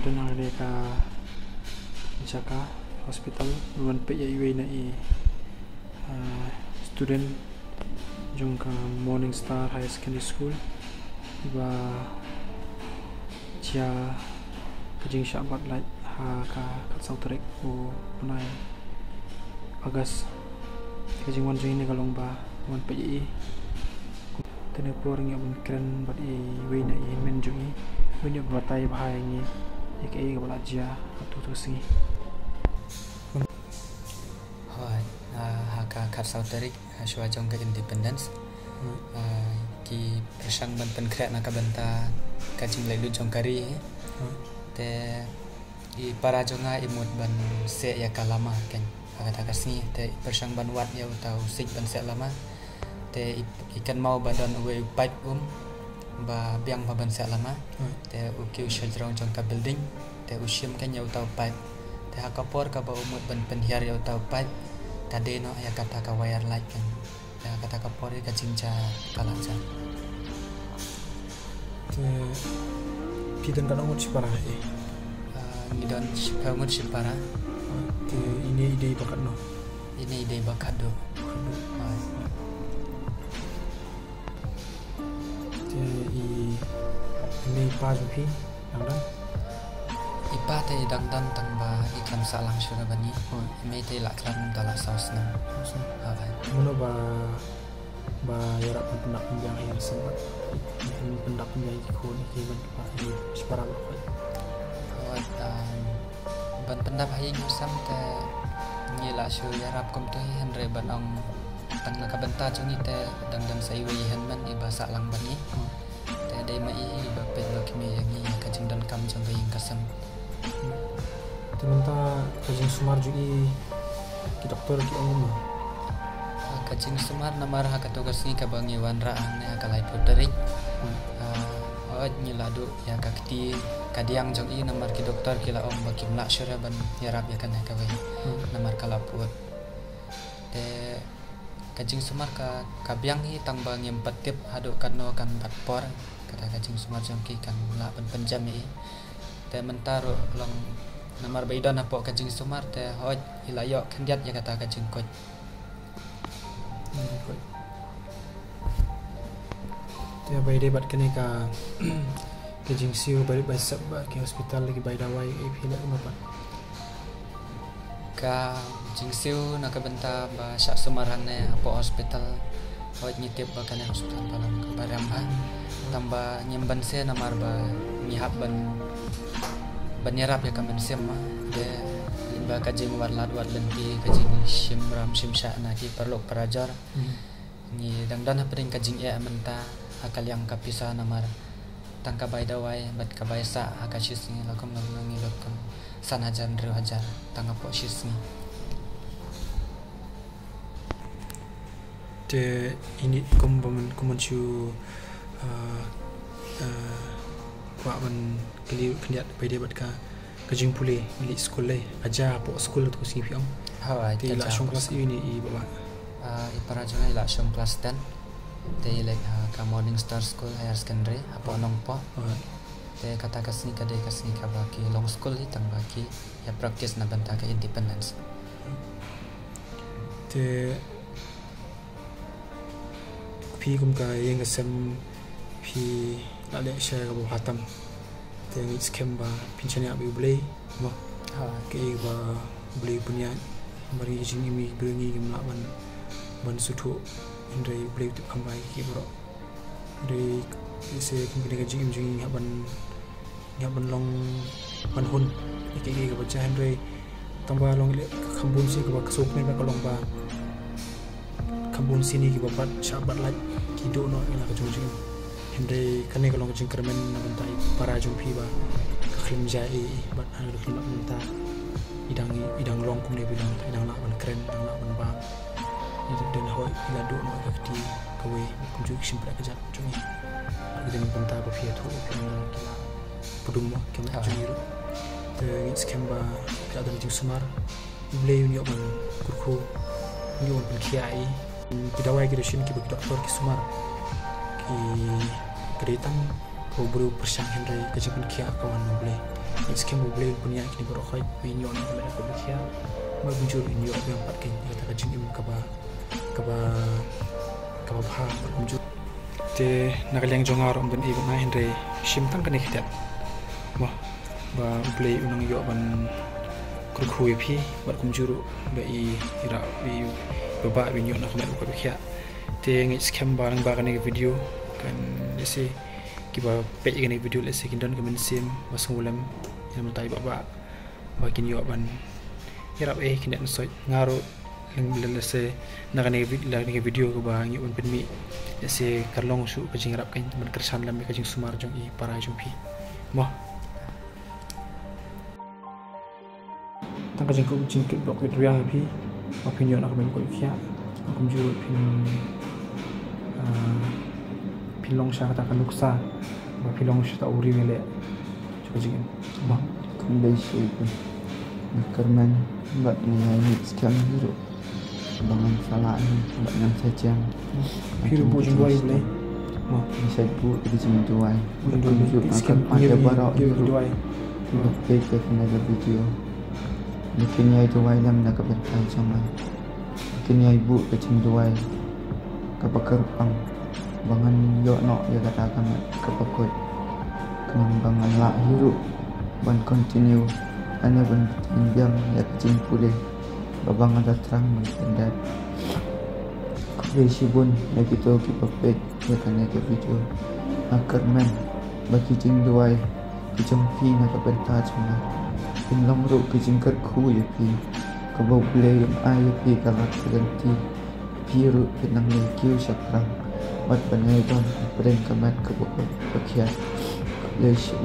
student ang ka Jaka hospital nuan pe ya iwe na student jung ka Morning Star High Secondary School iba chia kajing syabat light ha ka katsau tarik o punai agas kajing wan jing ni kalong ba wan pe i tene pouring ya bun kren bat iwe na men jung i when you batai bahai ni ek ka bala jia atu tu singi haka katsau tarik shwa jong ka independence ki persang ban pen kret na ka benta kajing lai lu jong kari te i para jonga imut ban se ya kalama kan kata kasni te persang ban wat ya utau sik ban se lama te ikan mau badan we pipe ba biang ba ban se lama te ukiu shajrong jong ka building te ushim kan ya utau pipe te hakapor ka ba umut ban pen hiar ya utau pipe tade no ya kata ka wire light kan ya kata kapor ka cinca kalansa te pidan kana ngut sipara ngidon ngut sipara te ini ide bakat no ini ide bakat do te ini pa jupi nang ipa te dang tangba iklan salang syura bani me te laklan dala saus nam muno ba yarak pendak penjang yang sempat pendak penjang ikon ikiban pa sipara ba ban pendap haying sam te ngila syu yarap kom tu henre ban ong tang na kabenta jungi te dang saiwi henman iba salang bani te dai mai ba pe lo kimi yangi kajing dan kam jong ga kasam Teman-teman kajing sumar juga ki doktor ki umum kajing sumar namar ha katugas ni ka bangi wanra ne akalai puterik nyiladu ya kakti kadiang jong i namar ki doktor kila om bakim la syura ban yarap ya kan ka we namar kala put te kajing sumar ka kabiang hi tang bang yem patip hadu kanno kan patpor kata kajing sumar jong ki kan la ban penjam i te mentaro long namar baidan apo kajing sumar te hoj ilayo kandiat ya kata kajing koj te bai debat kene ka kajing siu bari bai sab ki hospital lagi bai dawai phila mapa ka jingsiu na kabenta ba syak sumaran ne apo hospital hoj nyitip ba kane hospital palam ka baram ba tamba nyemban se namar ba ngihap banyarap ya kamen sema de ba kajing warlat lenti kajing shimram shimsha na ki perlok perajar ni dangdan hapring kajing ya menta akal yang kapisa namar tangka bai dawai bat ka bai sa akashis ni lakum ngi lokum sanajan ru hajar tangka po shis ni te ini kumun chu kwa ban keliat bai debat ka kajing pule milik sekolah le aja po sekolah tu sing fiang te la shong kelas ini i baba i para jona la shong kelas 10 te le ka Morning Star School Higher Secondary apo nong po te kata kasni ka baki long school hitang baki ya practice na banta ka independence te pi kum ka yang sem pi la le share ka bo hatam te ngi scam ba pinchanya bi blay mo ke ba blay punya mari jing imi brengi gim laban ban sutu indai blay tu kambai ki bro de se kumpini ka jing ban long ban hun ke ka baca indai tamba long le khambun si ka kasuk ne ka long ba khambun sini ki bapat sabat laj ki do no ila ka jing Hindai kane kalau kecing kermen bentai para jumpi ba keklim jai bat anu keklim benta idang longkung dia bilang idang nak ban keren idang nak ban bang itu dan hoi ila do ma kafti kawe kunjuk simpra kejap cungi kita benta ba fia tu kena kila pudum ma kena cungi ru te skem ba kila dan jing sumar ible ni ban kurku ni ban kiai pidawai kita shin ki doktor ki sumar ki keretan ko bro persang Henry kejapun kia kawan boleh scam boleh punya kini berokoi inyo nak kena aku berkia muncul inyo yang empat kini kata kajing im kaba pha muncul te nak yang jongar om dan ibu na Henry simtang kene kita wah ba play unang yo ban kurkhui phi bat kumjuru ba ira bi baba binyo nak kena aku berkia te ngi scam barang kene video kan desi kiba page kene video lesi kindon kemen sim masulam yang mutai baba bakin yo ban irap kini nasoi ngaru lese nakane video ko ba ngi un penmi lese karlong su kajing rap kan ban kersan lam kajing sumar jong i para jong pi mo tang kajing ko jing blok it riang pi opinion nak ben ko khia akum juru pilong sha kata kanuksa ba pilong sha ta uri mele kajing mo kembali sih karena buat ni scam dulu bangan salah ni buat yang saja hidup bujung dua boleh bisa bu di sini dua scam ada barang dua page kena video mungkin ya itu wai nam nak bertahan sama mungkin ya ibu kecil dua kebakar pang bangan yo no ya katakan kebakar kembangan lah hidup ban continue hanya yang ya kecil pulih babang ada terang mengendat kondisi pun ya kita pet ya kan ya video akar men bagi jing duai kecil pi nak bentar cuma pinlong ru kecil kerku ya pi kebau boleh ai pi kalau ganti pi ru pinang kiu sakrang buat banyak don brand kamat kebau bakian kondisi